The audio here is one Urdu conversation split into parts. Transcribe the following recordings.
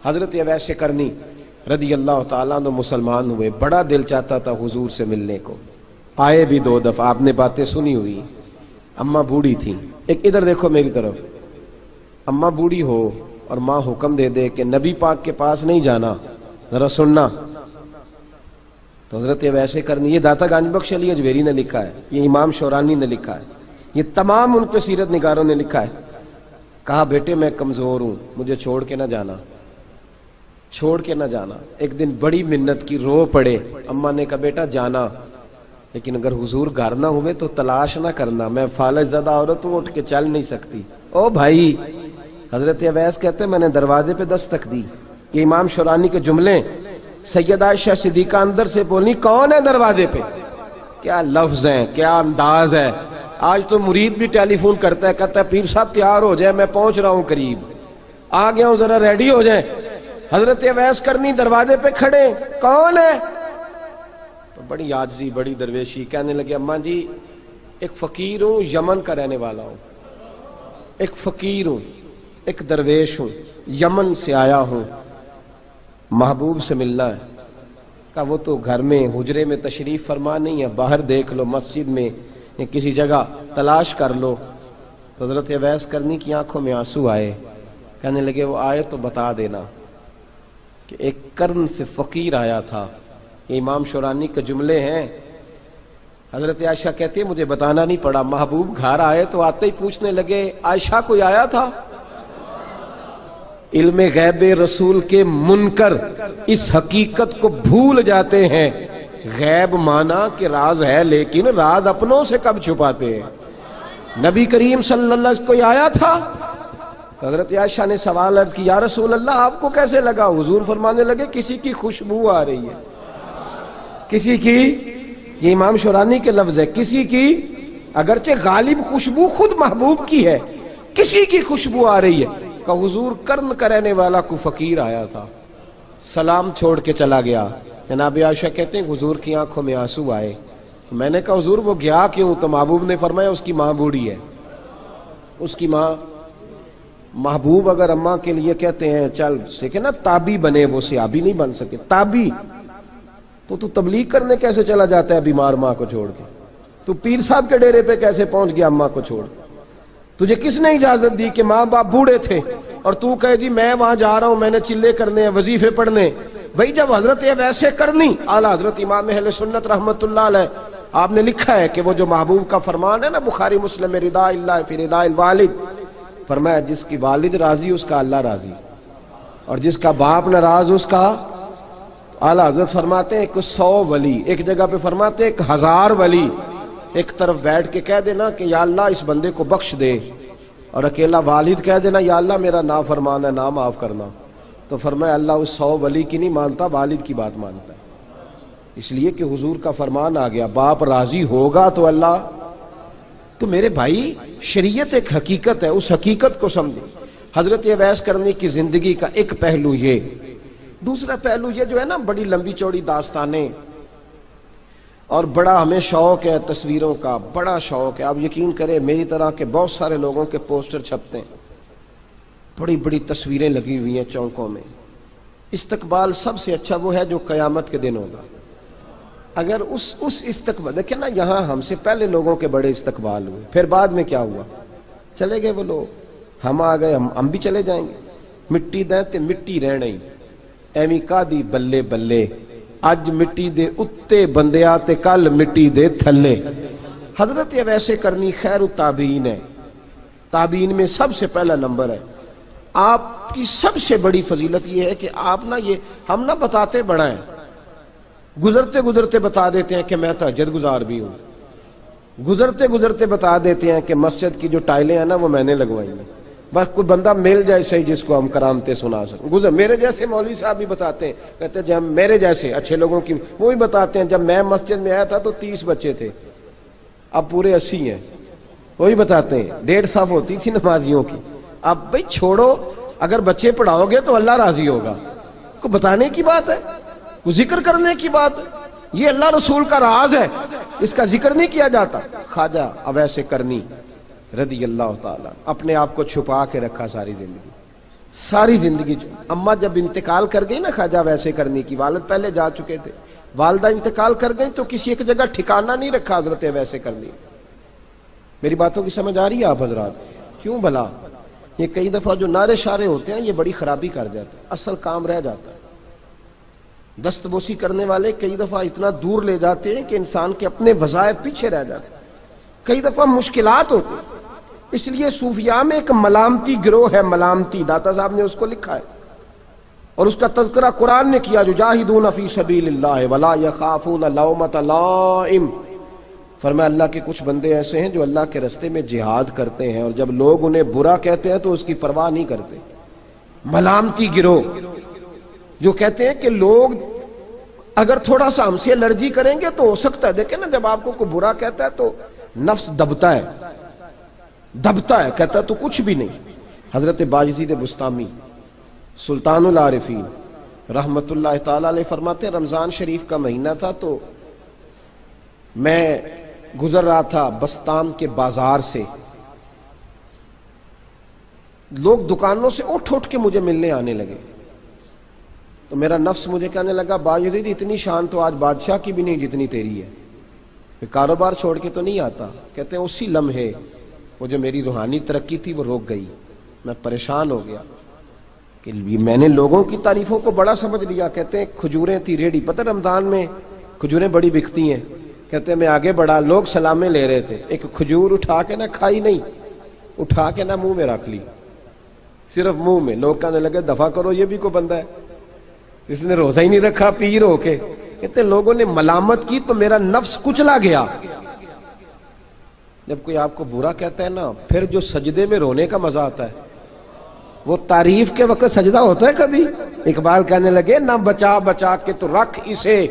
حضرت اویس کرنی رضی اللہ تعالیٰ عنہ مسلمان ہوئے، بڑا دل چاہتا تھا حضور سے ملنے کو، آئے بھی 2 دفعہ، آپ نے باتیں سنی ہوئی، اماں بوڑھی تھیں۔ ایک ادھر دیکھو میری طرف، اماں بوڑھی ہو اور ماں حکم دے دے کہ نبی پاک کے پاس نہیں جانا، ذرا سننا، تو حضرت اویس کرنی، یہ داتا گنج بخش علی اجویری نے لکھا ہے، یہ امام شورانی نے لکھا ہے، یہ تمام ان پہ سیرت نگاروں نے لکھا ہے، کہا بیٹے میں کمزور ہوں، مجھے چھوڑ کے نہ جانا، چھوڑ کے نہ جانا۔ ایک دن بڑی منت کی، رو پڑے، اماں نے کہا بیٹا جانا، لیکن اگر حضور گھر نہ ہوئے تو تلاش نہ کرنا، میں فالج زدہ عورت ہوں، اٹھ کے چل نہیں سکتی۔ او بھائی، حضرت اویس کہتے میں نے دروازے پہ دستک دی، یہ امام شورانی کے جملے، سیدہ عائشہ صدیقہ اندر سے بولنی کون ہے دروازے پہ؟ کیا لفظ ہیں، کیا انداز ہے۔ آج تو مرید بھی ٹیلی فون کرتا ہے، کہتا ہے پیر صاحب تیار ہو جائے، میں پہنچ رہا ہوں، قریب آ گیا ہوں، ذرا ریڈی ہو جائیں۔ حضرت اویس کرنی دروازے پہ کھڑے، کون ہے؟ تو بڑی عاجزی، بڑی درویشی، کہنے لگے اماں جی ایک فقیر ہوں، یمن کا رہنے والا ہوں، ایک فقیر ہوں، ایک درویش ہوں، یمن سے آیا ہوں، محبوب سے ملنا ہے۔ کہا وہ تو گھر میں حجرے میں تشریف فرما نہیں ہے، باہر دیکھ لو، مسجد میں یا کسی جگہ تلاش کر لو۔ تو حضرت اویس کرنی کی آنکھوں میں آنسو آئے، کہنے لگے وہ آئے تو بتا دینا کہ ایک قرن سے فقیر آیا تھا۔ یہ امام شورانی کے جملے ہیں۔ حضرت عائشہ کہتی ہے مجھے بتانا نہیں پڑا، محبوب گھر آئے تو آتے ہی پوچھنے لگے عائشہ کوئی آیا تھا؟ علم غیب رسول کے منکر اس حقیقت کو بھول جاتے ہیں، غیب مانا کہ راز ہے لیکن راز اپنوں سے کب چھپاتے ہیں۔ نبی کریم صلی اللہ علیہ وسلم کوئی آیا تھا؟ حضرت عائشہ نے سوال عرض کی یا رسول اللہ آپ کو کیسے لگا؟ حضور فرمانے لگے کسی کی خوشبو آ رہی ہے، کسی کی، یہ امام شورانی کے لفظ ہے، کسی کی، اگرچہ غالب خوشبو خود محبوب کی ہے، کسی کی خوشبو آ رہی ہے۔ کہ حضور قرن کا رہنے والا کو فقیر آیا تھا، سلام چھوڑ کے چلا گیا۔ جناب عائشہ کہتے ہیں حضور کی آنکھوں میں آنسو آئے۔ میں نے کہا حضور وہ گیا کیوں؟ تو محبوب نے فرمایا اس کی ماں بوڑھی ہے، اس کی ماں۔ محبوب اگر اماں کے لیے کہتے ہیں چل دیکھیں نا تابی بنے، وہ صحابی نہیں بن سکے، تابی، تو تبلیغ کرنے کیسے چلا جاتا ہے بیمار ماں کو چھوڑ کے؟ تو پیر صاحب کے ڈیرے پہ کیسے پہنچ گیا اماں کو چھوڑ کے؟ تجھے کس نے اجازت دی کہ ماں باپ بوڑھے تھے اور تو کہے جی میں وہاں جا رہا ہوں، میں نے چلے کرنے ہیں، وظیفے پڑھنے؟ بھئی جب حضرت اویس کرنی اعلیٰ حضرت امام اہل سنت رحمت اللہ علیہ، آپ نے لکھا ہے کہ وہ جو محبوب کا فرمان ہے نا بخاری مسلم میں، رضا اللہ فی رضا الوالد، فرمایا جس کی والد راضی اس کا اللہ راضی، اور جس کا باپ ناراض اس کا، اعلیٰ حضرت فرماتے ہیں 100 ولی، ایک جگہ پہ فرماتے ہیں 1000 ولی ایک طرف بیٹھ کے کہہ دینا کہ یا اللہ اس بندے کو بخش دے، اور اکیلا والد کہہ دینا یا اللہ میرا نافرمان ہے، نہ معاف کرنا، تو فرمایا اللہ اس 100 ولی کی نہیں مانتا، والد کی بات مانتا ہے۔ اس لیے کہ حضور کا فرمان آ گیا باپ راضی ہوگا تو اللہ۔ تو میرے بھائی شریعت ایک حقیقت ہے، اس حقیقت کو سمجھیں۔ حضرت اویس کرنی کی زندگی کا ایک پہلو یہ، دوسرا پہلو یہ جو ہے نا بڑی لمبی چوڑی داستانیں، اور بڑا ہمیں شوق ہے تصویروں کا، بڑا شوق ہے۔ آپ یقین کریں میری طرح کے بہت سارے لوگوں کے پوسٹر چھپتے ہیں، بڑی بڑی تصویریں لگی ہوئی ہیں چوکوں میں۔ استقبال سب سے اچھا وہ ہے جو قیامت کے دن ہوگا۔ اگر اس استقبال، دیکھیں نا یہاں ہم سے پہلے لوگوں کے بڑے استقبال ہوئے، پھر بعد میں کیا ہوا؟ چلے گئے وہ لوگ، ہم آ گئے، ہم بھی چلے جائیں گے۔ مٹی دیں تے مٹی رہنا ہی، ایویں کا دی بلے بلے، اج مٹی دے اتے بندیا تے کل مٹی دے تھلے۔ حضرت اویس کرنی خیر التابعین ہے، تابعین میں سب سے پہلا نمبر ہے۔ آپ کی سب سے بڑی فضیلت یہ ہے کہ آپ نا یہ ہم نہ بتاتے بڑا ہیں، گزرتے گزرتے بتا دیتے ہیں کہ میں تہجد گزار بھی ہوں، گزرتے گزرتے بتا دیتے ہیں کہ مسجد کی جو ٹائلیں ہیں نا وہ میں نے لگوائی ہیں، بس کوئی بندہ مل جائے صحیح جس کو ہم کرامتیں سنا سکیں۔ میرے جیسے مولوی صاحب بھی بتاتے ہیں، کہتے ہیں جب میرے جیسے اچھے لوگوں کی وہ بھی بتاتے ہیں جب میں مسجد میں آیا تھا تو 30 بچے تھے، اب پورے 80 ہیں، وہی بتاتے ہیں 1.5 صف ہوتی تھی نمازیوں کی۔ اب بھئی چھوڑو، اگر بچے پڑھاؤ گے تو اللہ راضی ہوگا، کوئی بتانے کی بات ہے، کوئی ذکر کرنے کی بات ہے، یہ اللہ رسول کا راز ہے، اس کا ذکر نہیں کیا جاتا۔ خواجہ اویس کرنی رضی اللہ تعالیٰ اپنے آپ کو چھپا کے رکھا ساری زندگی، ساری زندگی اماں جب انتقال کر گئی نا خواجہ ویسے کرنی کی، والد پہلے جا چکے تھے، والدہ انتقال کر گئی تو کسی ایک جگہ ٹھکانہ نہیں رکھا حضرت ویسے کرنی۔ میری باتوں کی سمجھ آ رہی ہے آپ حضرات؟ کیوں بھلا یہ کئی دفعہ جو نعرے شارے ہوتے ہیں یہ بڑی خرابی کر جاتے ہیں، اصل کام رہ جاتا ہے۔ دست بوسی کرنے والے کئی دفعہ اتنا دور لے جاتے ہیں کہ انسان کے اپنے وظائف پیچھے رہ جاتے ہیں، کئی دفعہ مشکلات ہوتی ہیں۔ اس لیے صوفیاء میں ایک ملامتی گروہ ہے، ملامتی، داتا صاحب نے اس کو لکھا ہے اور اس کا تذکرہ قرآن نے کیا، جو جاہدون فی سبیل اللہ ولا یخافون لومۃ لائم۔ فرمایا اللہ کے کچھ بندے ایسے ہیں جو اللہ کے راستے میں جہاد کرتے ہیں اور جب لوگ انہیں برا کہتے ہیں تو اس کی پرواہ نہیں کرتے۔ ملامتی گروہ جو کہتے ہیں کہ لوگ اگر تھوڑا سا ہم سے الرجی کریں گے تو ہو سکتا ہے، دیکھیں نا جب آپ کو کوئی برا کہتا ہے تو نفس دبتا ہے، کہتا ہے تو کچھ بھی نہیں۔ حضرت بایزید بسطامی سلطان العارفین رحمت اللہ تعالی علیہ فرماتے ہیں رمضان شریف کا مہینہ تھا تو میں گزر رہا تھا بستام کے بازار سے، لوگ دکانوں سے اٹھ اٹھ کے مجھے ملنے آنے لگے تو میرا نفس مجھے کہنے لگا بایزید اتنی شان تو آج بادشاہ کی بھی نہیں جتنی تیری ہے، پھر کاروبار چھوڑ کے تو نہیں آتا۔ کہتے ہیں اسی لمحے وہ جو میری روحانی ترقی تھی وہ رک گئی، میں پریشان ہو گیا کہ میں نے لوگوں کی تعریفوں کو بڑا سمجھ لیا۔ کہتے ہیں کھجوریں تھی ریڈی، پتہ رمضان میں کھجوریں بڑی بکتی ہیں، کہتے ہیں میں آگے بڑھا، لوگ سلامیں لے رہے تھے، ایک کھجور اٹھا کے نہ کھائی نہیں، اٹھا کے نہ منہ میں رکھ لی، صرف منہ میں۔ لوگ کہنے لگے دفع کرو، یہ بھی کوئی بندہ ہے جس نے روزہ ہی نہیں رکھا پیر ہو کے۔ کہتے ہیں لوگوں نے ملامت کی تو میرا نفس کچلا گیا۔ جب کوئی آپ کو برا کہتا ہے نا، پھر جو سجدے میں رونے کا مزہ آتا ہے، وہ تعریف کے وقت سجدہ ہوتا ہے کبھی؟ اقبال کہنے لگے نہ بچا بچا کے تو رکھ اسے،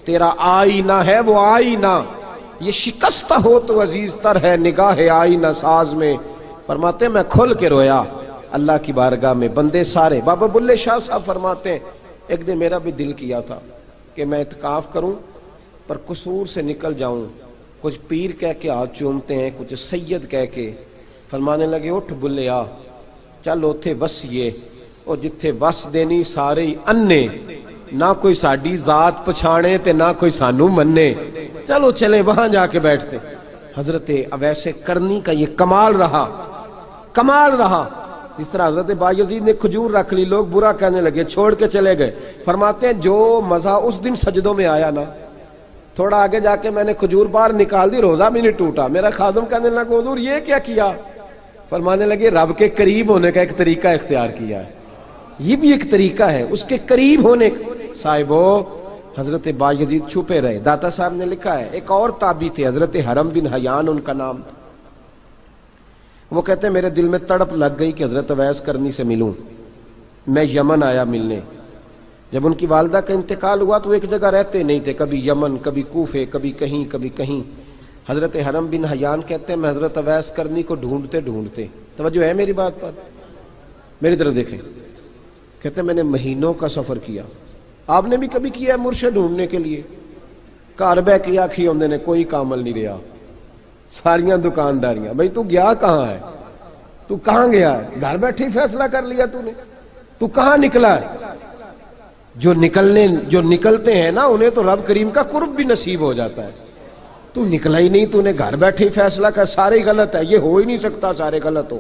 تیرا آئینہ ہے وہ آئینہ، یہ شکستہ ہو تو عزیز تر ہے نگاہ آئینہ ساز میں۔ فرماتے ہیں میں کھل کے رویا اللہ کی بارگاہ میں، بندے سارے۔ بابا بلے شاہ صاحب فرماتے ہیں ایک دن میرا بھی دل کیا تھا کہ میں اعتکاف کروں پر قصور سے نکل جاؤں، کچھ پیر کہہ کے ہاتھ چومتے ہیں، کچھ سید کہہ کے۔ فرمانے لگے اٹھ بلیا چل اوتھے وسیے، اور جتھے وس دینی سارے ہی انے، نہ کوئی ساڈی ذات پچھانے تے نہ کوئی سانو مننے، چلو چلے وہاں جا کے بیٹھتے۔ حضرت اویسے کرنی کا یہ کمال رہا، جس طرح حضرت بایزید نے کھجور رکھ لی، لوگ برا کہنے لگے، چھوڑ کے چلے گئے۔ فرماتے ہیں جو مزہ اس دن سجدوں میں آیا نا، تھوڑا آگے جا کے میں نے کھجور باہر نکال دی، روزہ بھی نہیں ٹوٹا۔ میرا خادم کہنے لگا حضور یہ کیا کیا؟ فرمانے لگے رب کے قریب ہونے کا ایک طریقہ اختیار کیا ہے، یہ بھی ایک طریقہ ہے اس کے قریب ہونے کا۔ صاحبو حضرت بایزید چھپے رہے۔ داتا صاحب نے لکھا ہے ایک اور تابعی تھے حضرت حرم بن حیان ان کا نام تھا، وہ کہتے ہیں میرے دل میں تڑپ لگ گئی کہ حضرت اویس کرنی سے ملوں۔ میں یمن آیا ملنے، جب ان کی والدہ کا انتقال ہوا تو ایک جگہ رہتے نہیں تھے، کبھی یمن، کبھی کوفے، کبھی کہیں۔ حضرت حرم بن حیان کہتے ہیں میں حضرت اویس کرنی کو ڈھونڈتے، توجہ ہے میری بات پر، میری طرف دیکھیں، کہتے ہیں میں نے مہینوں کا سفر کیا۔ آپ نے بھی کبھی کیا ہے مرشد ڈھونڈنے کے لیے؟ گھر بہ کے آکھی ہوندے نے کوئی کامل نہیں رہا، ساریاں دکانداریاں۔ بھئی تو گیا کہاں ہے؟ تو کہاں گیا ہے؟ گھر بیٹھے ہی فیصلہ کر لیا تو نے؟ تو کہاں نکلا ہے؟ جو نکلتے ہیں نا انہیں تو رب کریم کا قرب بھی نصیب ہو جاتا ہے۔ تو نکلا ہی نہیں، تو نے گھر بیٹھے ہی فیصلہ کر، سارے غلط ہے، یہ ہو ہی نہیں سکتا سارے غلط ہو۔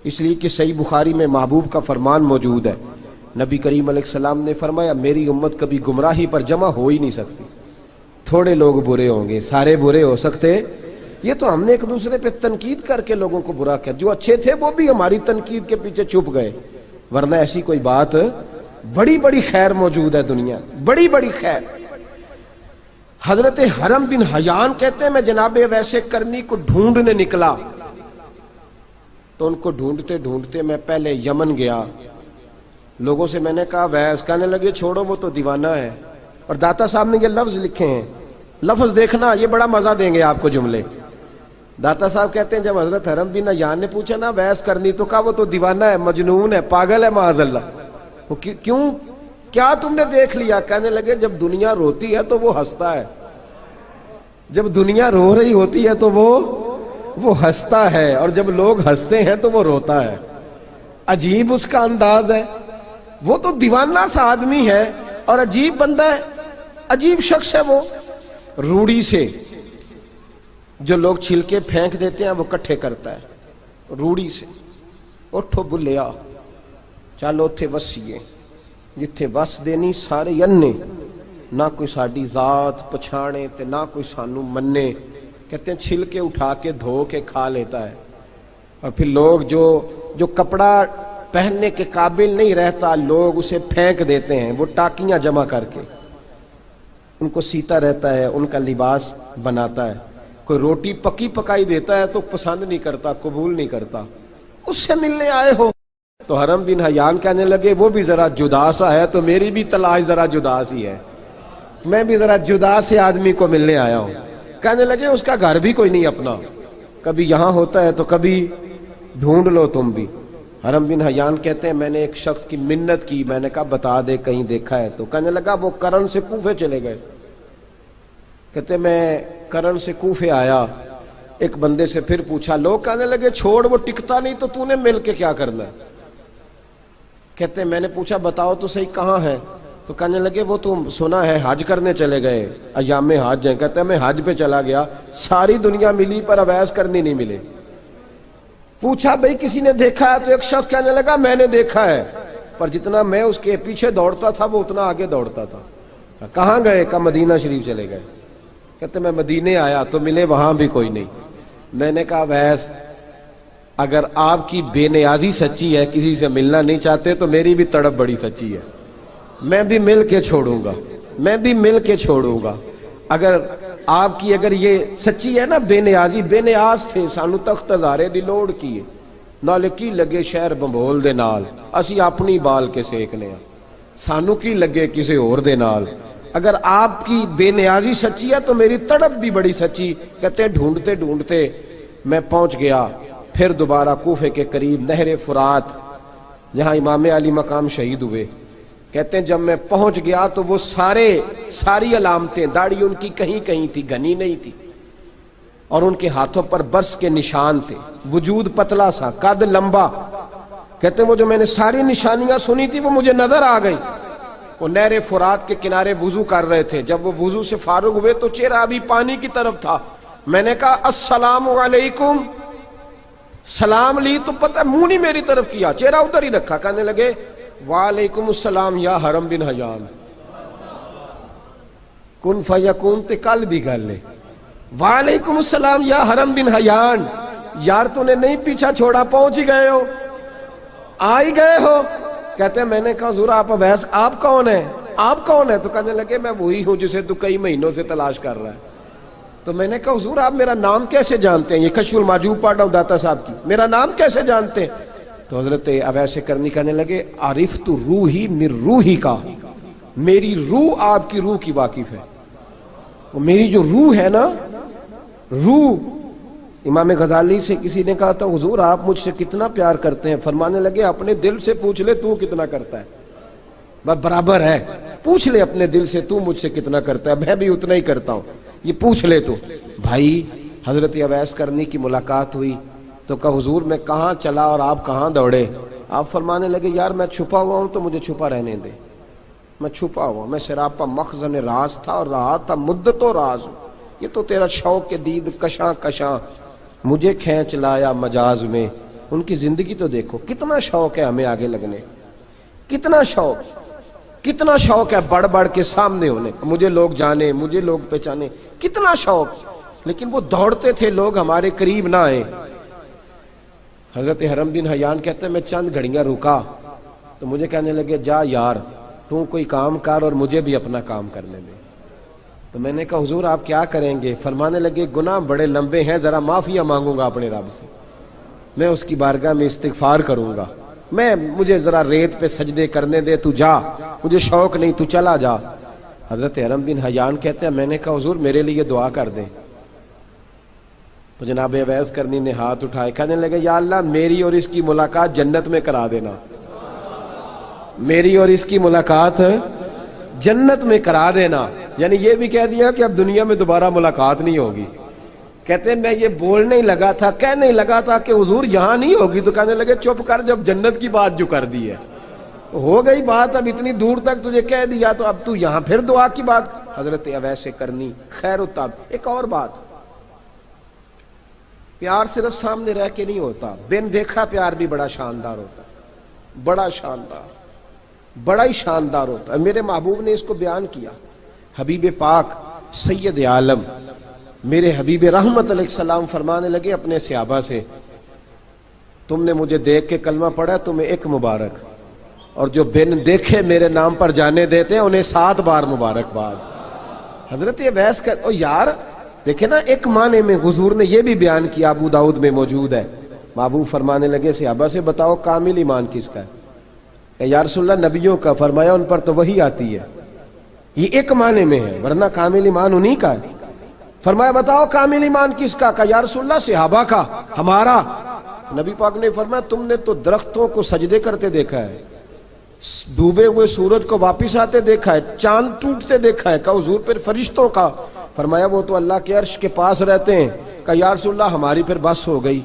اس لیے کہ صحیح بخاری میں محبوب کا فرمان موجود ہے، نبی کریم علیہ السلام نے فرمایا میری امت کبھی گمراہی پر جمع ہو ہی نہیں سکتی، تھوڑے لوگ برے ہوں گے، سارے برے ہو سکتے۔ یہ تو ہم نے ایک دوسرے پہ تنقید کر کے لوگوں کو برا کیا، جو اچھے تھے وہ بھی ہماری تنقید کے پیچھے چھپ گئے، ورنہ ایسی کوئی بات، بڑی خیر موجود ہے دنیا، بڑی خیر۔ حضرت حرم بن حیان کہتے ہیں میں جناب ویسے کرنی کو ڈھونڈنے نکلا، تو ان کو ڈھونڈتے میں پہلے یمن گیا، لوگوں سے میں نے کہا ویس، کہنے لگے چھوڑو وہ تو دیوانہ ہے۔ اور داتا صاحب نے یہ لفظ لکھے ہیں، لفظ دیکھنا یہ بڑا مزہ دیں گے آپ کو جملے۔ داتا صاحب کہتے ہیں جب حضرت حرم بن حیان نے پوچھا نا ویس کرنی، تو کہا وہ تو دیوانہ ہے، مجنون ہے، پاگل ہے معاذ اللہ۔ وہ کیوں، کیا تم نے دیکھ لیا؟ کہنے لگے جب دنیا روتی ہے تو وہ ہنستا ہے، جب دنیا رو رہی ہوتی ہے تو وہ ہنستا ہے، اور جب لوگ ہنستے ہیں تو وہ روتا ہے۔ عجیب اس کا انداز ہے، وہ تو دیوانہ سا آدمی ہے اور عجیب بندہ ہے، عجیب شخص ہے وہ. روڑی سے جو لوگ چھلکے پھینک دیتے ہیں وہ کٹھے کرتا ہے روڑی سے. اٹھو بلیا چلو اتھے وسیے جتھے وس دینی سارے ینے، نہ کوئی ساڈی ذات پچھانے تے نہ کوئی سانو منے. کہتے ہیں چھلکے اٹھا کے دھو کے کھا لیتا ہے. اور پھر لوگ جو کپڑا پہننے کے قابل نہیں رہتا لوگ اسے پھینک دیتے ہیں، وہ ٹاکیاں جمع کر کے ان کو سیتا رہتا ہے، ان کا لباس بناتا ہے. کوئی روٹی پکی پکائی دیتا ہے تو پسند نہیں کرتا، قبول نہیں کرتا. اس سے ملنے آئے ہو. تو حرم بن حیان کہنے لگے وہ بھی ذرا جدا سا ہے تو میری بھی تلاش ذرا جدا سی ہے، میں بھی ذرا جدا سے آدمی کو ملنے آیا ہوں. کہنے لگے اس کا گھر بھی کوئی نہیں اپنا، کبھی یہاں ہوتا ہے تو کبھی ڈھونڈ لو تم بھی. حرم بن حیان کہتے ہیں میں نے ایک شخص کی منت کی، میں نے کہا بتا دے کہیں دیکھا ہے تو. کہنے لگا وہ کرن سے کوفے چلے گئے. کہتے میں کرن سے کوفے آیا، ایک بندے سے پھر پوچھا، لوگ کہنے لگے چھوڑ وہ ٹکتا نہیں تو تو نے مل کے کیا کرنا ہے. کہتے میں نے پوچھا بتاؤ تو صحیح کہاں ہے. تو کہنے لگے وہ تو سنا ہے حج کرنے چلے گئے، ایام حج ہیں. کہتے ہیں میں حج پہ چلا گیا، ساری دنیا ملی پر اویس کرنی نہیں ملے. پوچھا بھئی کسی نے دیکھا ہے تو ایک شخص کہنے لگا میں نے دیکھا ہے، پر جتنا میں اس کے پیچھے دوڑتا تھا وہ اتنا آگے دوڑتا تھا. کہاں گئے؟ کہ مدینہ شریف چلے گئے. کہتے میں مدینے آیا تو ملے وہاں بھی کوئی نہیں. میں نے کہا ویس اگر آپ کی بے نیازی سچی ہے، کسی سے ملنا نہیں چاہتے تو میری بھی تڑپ بڑی سچی ہے، میں بھی مل کے چھوڑوں گا، میں بھی مل کے چھوڑوں گا. اگر آپ کی اگر یہ سچی ہے نا بے نیازی، بے نیاز تھے سانو تخت ہزارے دی لوڑ کی نالے کی لگے شہر بمبول دے نال، اسی اپنی بال کے سیکنے ہیں، سانو کی لگے کسی اور دے نال. اگر آپ کی بے نیازی سچی ہے تو میری تڑپ بھی بڑی سچی. کہتے ہیں ڈھونڈتے ڈھونڈتے میں پہنچ گیا پھر دوبارہ کوفے کے قریب نہر فرات جہاں امام علی مقام شہید ہوئے. کہتے ہیں جب میں پہنچ گیا تو وہ ساری علامتیں، داڑھی ان کی کہیں کہیں تھی، گھنی نہیں تھی، اور ان کے ہاتھوں پر برس کے نشان تھے، وجود پتلا سا، قد لمبا. کہتے ہیں وہ جو میں نے ساری نشانیاں سنی تھی وہ مجھے نظر آ گئی. وہ نہر فرات کے کنارے وضو کر رہے تھے. جب وہ وضو سے فارغ ہوئے تو چہرہ ابھی پانی کی طرف تھا. میں نے کہا السلام علیکم، سلام لی تو پتہ منہ نہیں میری طرف کیا، چہرہ ادھر ہی رکھا. کہنے لگے وعلیکم السلام یا حرم بن حیان. کن فیکون تے کل دی گل ہے. وعلیکم السلام یا حرم بن حیان. یار تو نے نہیں پیچھا چھوڑا، پہنچ ہی گئے ہو، آ ہی گئے ہو. کہتے ہیں میں نے کہا حضور آپ اویس آپ کون ہیں، آپ کون ہیں؟ تو کہنے لگے میں وہی ہوں جسے تو کئی مہینوں سے تلاش کر رہا ہے. تو میں نے کہا حضور آپ میرا نام کیسے جانتے ہیں؟ یہ کشف المحجوب پڑھ رہا ہوں داتا صاحب کی، میرا نام کیسے جانتے ہیں؟ تو حضرت اویس کرنی کہنے لگے عرفت روحی من روحی کا، میری روح آپ کی روح کی واقف ہے. وہ میری جو روح ہے نا، روح. امام غزالی سے کسی نے کہا تھا حضور آپ مجھ سے کتنا پیار کرتے ہیں؟ فرمانے لگے اپنے دل سے پوچھ لے تو کتنا کرتا ہے، برابر ہے. پوچھ لے اپنے دل سے تو مجھ سے کتنا کرتا ہے، میں بھی اتنا ہی کرتا ہوں، یہ پوچھ لے تو. بھائی حضرت اویس کرنی کی ملاقات ہوئی تو کہا حضور میں کہاں چلا اور آپ کہاں دوڑے؟ آپ فرمانے لگے یار میں چھپا ہوا ہوں تو مجھے چھپا رہنے دے، میں چھپا ہوا، میں سراپا مخزن راز تھا اور رہا تھا مدت و راز. یہ تو تیرا شوق کے دید کشاں کشاں مجھے کھینچ لایا مجاز میں. ان کی زندگی تو دیکھو، کتنا شوق ہے ہمیں آگے لگنے، کتنا شوق ہے بڑھ بڑھ کے سامنے ہونے، مجھے لوگ جانے، مجھے لوگ پہچانے، کتنا شوق. لیکن وہ دوڑتے تھے لوگ ہمارے قریب نہ آئے. حضرت حرم بن حیان کہتے ہیں میں چند گھڑیاں رکا تو مجھے کہنے لگے جا یار تو کوئی کام کر اور مجھے بھی اپنا کام کرنے دے. تو میں نے کہا حضور آپ کیا کریں گے؟ فرمانے لگے گناہ بڑے لمبے ہیں، ذرا معافیاں مانگوں گا اپنے رب سے، میں اس کی بارگاہ میں استغفار کروں گا، مجھے ذرا ریت پہ سجدے کرنے دے، تو جا، مجھے شوق نہیں، تو چلا جا. حضرت حرم بن حیان کہتے ہیں میں نے کہا حضور میرے لیے دعا کر دیں. تو جناب اویس کرنی نے ہاتھ اٹھائے، کہنے لگے یا اللہ میری اور اس کی ملاقات جنت میں کرا دینا، میری اور اس کی ملاقات جنت میں کرا دینا. یعنی یہ بھی کہہ دیا کہ اب دنیا میں دوبارہ ملاقات نہیں ہوگی. کہتے ہیں میں یہ بولنے ہی لگا تھا، کہنے ہی لگا تھا کہ حضور یہاں نہیں ہوگی، تو کہنے لگے چپ کر، جب جنت کی بات جو کر دی ہے ہو گئی بات، اب اتنی دور تک تجھے کہہ دیا تو اب تو یہاں پھر دعا کی بات حضرت اویس کرنی خیر التاب۔ ایک اور بات، پیار صرف سامنے رہ کے نہیں ہوتا، بن دیکھا پیار بھی بڑا شاندار ہوتا ہے، بڑا شاندار، بڑا ہی شاندار ہوتا ہے۔ میرے محبوب نے اس کو بیان کیا، حبیب پاک سید عالم میرے حبیب رحمت علیہ السلام فرمانے لگے اپنے صحابہ سے، تم نے مجھے دیکھ کے کلمہ پڑھا، تمہیں ایک مبارک، اور جو بن دیکھے میرے نام پر جانے دیتے ہیں انہیں 7 بار مبارکباد۔ حضرت اویس کا او یار دیکھیں نا، ایک معنی میں حضور نے یہ بھی بیان کیا، ابو داؤد میں موجود ہے۔ محبوب فرمانے لگے صحابہ سے، بتاؤ کامل ایمان کس کا ہے؟ کہ یا رسول اللہ نبیوں کا۔ فرمایا ان پر تو وہی آتی ہے، یہ ایک معنی میں ہے، ورنہ کامل ایمان انہی کا ہے۔ فرمایا بتاؤ کامل ایمان کس کا؟ کہ یا رسول اللہ صحابہ کا، ہمارا۔ نبی پاک نے فرمایا تم نے تو درختوں کو سجدے کرتے دیکھا ہے، ڈوبے ہوئے سورج کو واپس آتے دیکھا ہے، چاند ٹوٹتے دیکھا ہے۔ کہا حضور پھر فرشتوں کا؟ فرمایا وہ تو اللہ کے عرش کے پاس رہتے ہیں۔ کہا یا رسول اللہ ہماری پھر بس ہو گئی،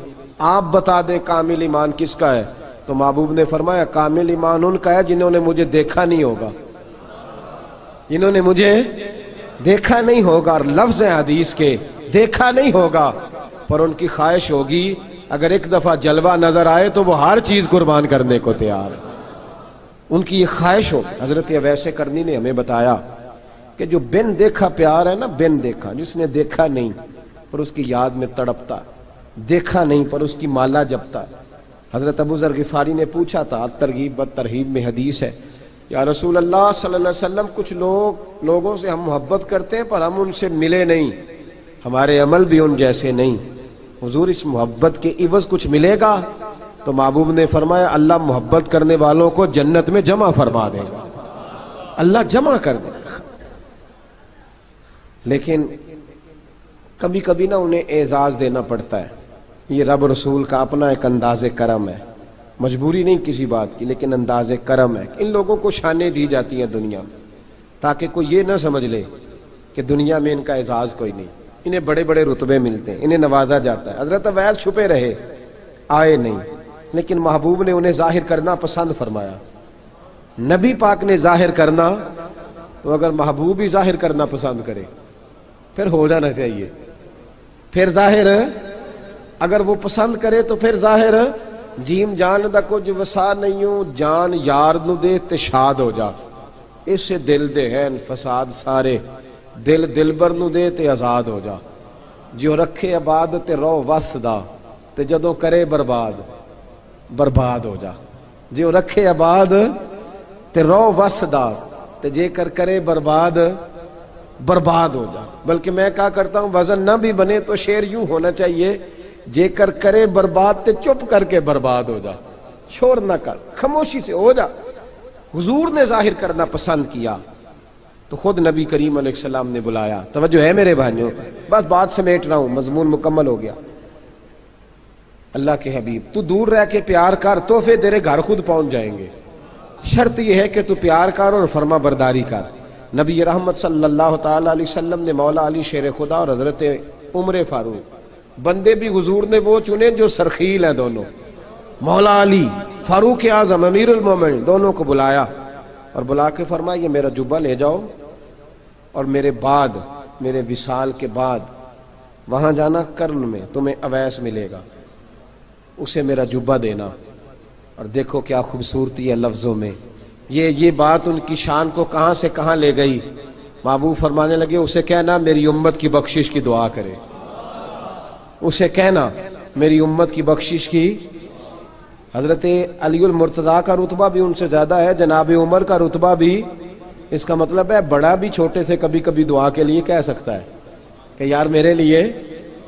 آپ بتا دیں کامل ایمان کس کا ہے؟ تو محبوب نے فرمایا کامل ایمان ان کا ہے جنہوں نے مجھے دیکھا نہیں ہوگا، جنہوں نے مجھے دیکھا نہیں ہوگا، اور لفظ ہیں حدیث کے، دیکھا نہیں ہوگا پر ان کی خواہش ہوگی اگر ایک دفعہ جلوہ نظر آئے تو وہ ہر چیز قربان کرنے کو تیار ہے، ان کی یہ خواہش ہو۔ حضرت اویس کرنی نے ہمیں بتایا کہ جو بن دیکھا پیار ہے نا، بن دیکھا، جس نے دیکھا نہیں پر اس کی یاد میں تڑپتا، دیکھا نہیں پر اس کی مالا جپتا۔ حضرت ابو ذر غفاری نے پوچھا تھا، ترغیب و ترہیب میں حدیث ہے، یا رسول اللہ صلی اللہ علیہ وسلم کچھ لوگوں سے ہم محبت کرتے ہیں پر ہم ان سے ملے نہیں، ہمارے عمل بھی ان جیسے نہیں، حضور اس محبت کے عوض کچھ ملے گا؟ تو محبوب نے فرمایا اللہ محبت کرنے والوں کو جنت میں جمع فرما دے گا، اللہ جمع کر دے گا۔ لیکن کبھی کبھی نہ انہیں اعزاز دینا پڑتا ہے، یہ رب رسول کا اپنا ایک انداز کرم ہے، مجبوری نہیں کسی بات کی، لیکن انداز کرم ہے۔ ان لوگوں کو شانیں دی جاتی ہیں دنیا میں تاکہ کوئی یہ نہ سمجھ لے کہ دنیا میں ان کا اعزاز کوئی نہیں، انہیں بڑے بڑے رتبے ملتے ہیں، انہیں نوازا جاتا ہے۔ حضرت اویس چھپے رہے، آئے نہیں، لیکن محبوب نے انہیں ظاہر کرنا پسند فرمایا۔ نبی پاک نے ظاہر کرنا تو اگر محبوب ہی ظاہر کرنا پسند کرے پھر ہو جانا چاہیے، پھر ظاہر اگر وہ پسند کرے تو پھر ظاہر جیم جان دا کچھ وسا نہیں ہوں، جان یار نو دے تے شاد ہو جا، اس سے دل دے ہیں فساد سارے، دل دلبر نو دے تے آزاد ہو جا، جو رکھے آباد تے رو وس دا تے جدوں کرے برباد برباد ہو جا، جو رکھے آباد تے رو وس دا تے جے کر کرے برباد برباد ہو جا۔ بلکہ میں کہا کرتا ہوں وزن نہ بھی بنے تو شعر یوں ہونا چاہیے، جے کر کرے برباد تے چپ کر کے برباد ہو جا، شور نہ کر، خاموشی سے ہو جا۔ حضور نے ظاہر کرنا پسند کیا تو خود نبی کریم علیہ السلام نے بلایا۔ توجہ ہے میرے بھائیوں، بس بات سمیٹ رہا ہوں، مضمون مکمل ہو گیا۔ اللہ کے حبیب تو دور رہ کے پیار کر، تحفے تیرے گھر خود پہنچ جائیں گے، شرط یہ ہے کہ تو پیار کر اور فرما برداری کر۔ نبی رحمت صلی اللہ تعالی علیہ وسلم نے مولا علی شیر خدا اور حضرت عمر فاروق، بندے بھی حضور نے وہ چنے جو سرخیل ہیں دونوں، مولا علی فاروق اعظم امیر المومنین، دونوں کو بلایا اور بلا کے فرمایا یہ میرا جبہ لے جاؤ اور میرے بعد، میرے وصال کے بعد وہاں جانا کرن میں تمہیں اویس ملے گا، اسے میرا جبہ دینا۔ اور دیکھو کیا خوبصورتی ہے لفظوں میں، یہ بات ان کی شان کو کہاں سے کہاں لے گئی۔ محبوب فرمانے لگے اسے کہنا میری امت کی بخشش کی دعا کرے، اسے کہنا میری امت کی بخشش کی۔ حضرت علی المرتضیٰ کا رتبہ بھی ان سے زیادہ ہے، جناب عمر کا رتبہ بھی، اس کا مطلب ہے بڑا بھی چھوٹے سے کبھی کبھی دعا کے لیے کہہ سکتا ہے کہ یار میرے لیے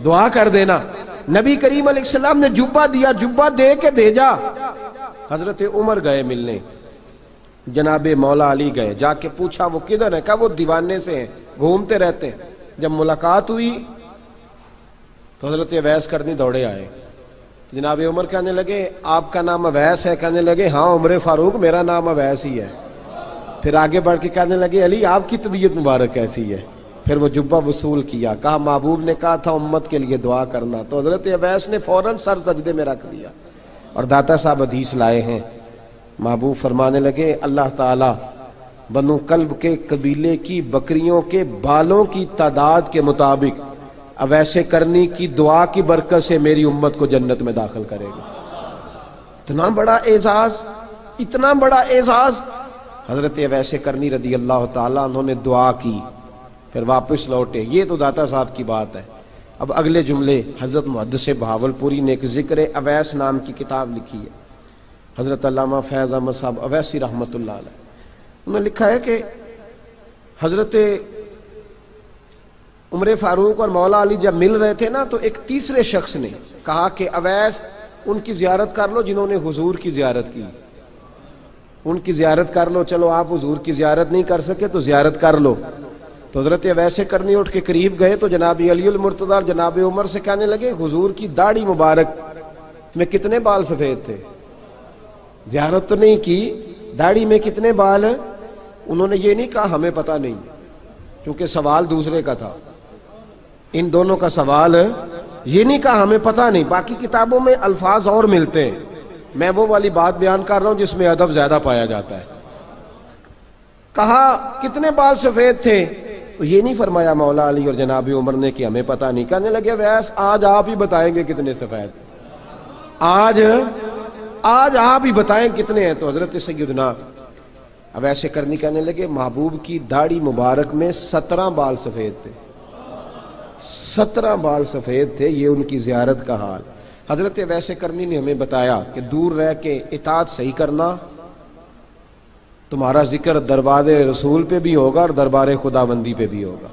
دعا کر دینا۔ نبی کریم علیہ السلام نے جبہ دیا، جبہ دے کے بھیجا۔ حضرت عمر گئے ملنے، جناب مولا علی گئے، جا کے پوچھا وہ کدھر ہے؟ کہا وہ دیوانے سے ہیں، گھومتے رہتے ہیں۔ جب ملاقات ہوئی تو حضرت اویس کرنی دوڑے آئے، جناب عمر کہنے لگے آپ کا نام اویس ہے؟ کہنے لگے ہاں عمر فاروق میرا نام اویس ہی ہے۔ پھر آگے بڑھ کے کہنے لگے علی آپ کی طبیعت مبارک کیسی ہے؟ پھر وہ جبہ وصول کیا، کہا محبوب نے کہا تھا امت کے لیے دعا کرنا، تو حضرت اویس نے فوراً سر سجدے میں رکھ دیا۔ اور داتا صاحب حدیث لائے ہیں، محبوب فرمانے لگے اللہ تعالی بنو کلب کے قبیلے کی بکریوں کے بالوں کی تعداد کے مطابق اویس کرنی کی دعا کی برکت سے میری امت کو جنت میں داخل کرے گا۔ اتنا بڑا اعزاز، اتنا بڑا اعزاز۔ حضرت اویس کرنی رضی اللہ تعالیٰ انہوں نے دعا کی، پھر واپس لوٹے۔ یہ تو داتا صاحب کی بات ہے۔ اب اگلے جملے حضرت محدث بہاولپوری نے ایک ذکر اویس نام کی کتاب لکھی ہے، حضرت علامہ فیض احمد صاحب اویسی رحمۃ اللہ علیہ، انہوں نے لکھا ہے کہ حضرت عمر فاروق اور مولا علی جب مل رہے تھے نا، تو ایک تیسرے شخص نے کہا کہ اویس ان کی زیارت کر لو جنہوں نے حضور کی زیارت کی، ان کی زیارت کر لو، چلو آپ حضور کی زیارت نہیں کر سکے تو زیارت کر لو۔ تو حضرت اویس کرنی اٹھ کے قریب گئے تو جناب علی المرتضیٰ اور جناب عمر سے کہنے لگے حضور کی داڑھی مبارک میں کتنے بال سفید تھے؟ زیارت تو نہیں کی، داڑھی میں کتنے بال؟ انہوں نے یہ نہیں کہا ہمیں پتہ نہیں، کیونکہ سوال دوسرے کا تھا، ان دونوں کا سوال یہ نہیں کہا ہمیں پتہ نہیں۔ باقی کتابوں میں الفاظ اور ملتے ہیں، میں وہ والی بات بیان کر رہا ہوں جس میں ادب زیادہ پایا جاتا ہے۔ کہا کتنے بال سفید تھے؟ تو یہ نہیں فرمایا مولا علی اور جناب عمر نے کہ ہمیں پتہ نہیں، کہنے لگے ویس آج آپ ہی بتائیں گے کتنے سفید، آج آپ ہی بتائیں کتنے ہیں۔ تو حضرت سیدنا اویس کرنی کہنے لگے محبوب کی داڑھی مبارک میں 17 بال سفید تھے، 17 بال سفید تھے، یہ ان کی زیارت کا حال۔ حضرت اویس کرنی نے ہمیں بتایا کہ دور رہ کے اطاعت صحیح کرنا، تمہارا ذکر دربار رسول پہ بھی ہوگا اور دربار خداوندی پہ بھی ہوگا۔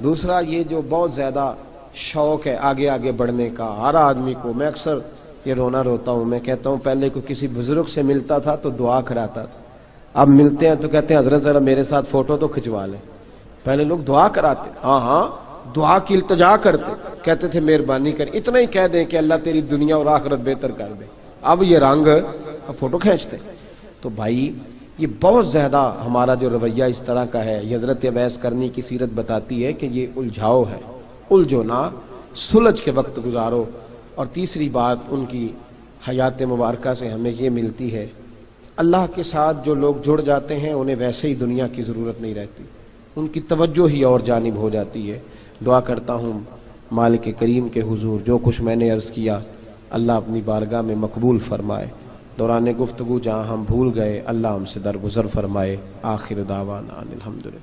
دوسرا یہ جو بہت زیادہ شوق ہے آگے آگے بڑھنے کا ہر آدمی کو، میں اکثر یہ رونا روتا ہوں، میں کہتا ہوں پہلے کو کسی بزرگ سے ملتا تھا تو دعا کراتا تھا، اب ملتے ہیں تو کہتے ہیں حضرت ذرا میرے ساتھ فوٹو تو کھنچوا لیں۔ پہلے لوگ دعا کراتے، ہاں دعا کی التجا کرتے، کہتے تھے مہربانی کر، اتنا ہی کہہ دیں کہ اللہ تیری دنیا اور آخرت بہتر کر دے، اب یہ رنگ اب فوٹو کھینچتے۔ تو بھائی یہ بہت زیادہ ہمارا جو رویہ اس طرح کا ہے، یہ حضرت اویس کرنی کی سیرت بتاتی ہے کہ یہ الجھاؤ ہے، الجھو نہ، سلجھ کے وقت گزارو۔ اور تیسری بات ان کی حیات مبارکہ سے ہمیں یہ ملتی ہے، اللہ کے ساتھ جو لوگ جڑ جاتے ہیں انہیں ویسے ہی دنیا کی ضرورت نہیں رہتی، ان کی توجہ ہی اور جانب ہو جاتی ہے۔ دعا کرتا ہوں مالک کریم کے حضور جو کچھ میں نے عرض کیا اللہ اپنی بارگاہ میں مقبول فرمائے، دوران گفتگو جہاں ہم بھول گئے اللہ ہم سے درگزر فرمائے۔ آخر دعوانا الحمدللہ۔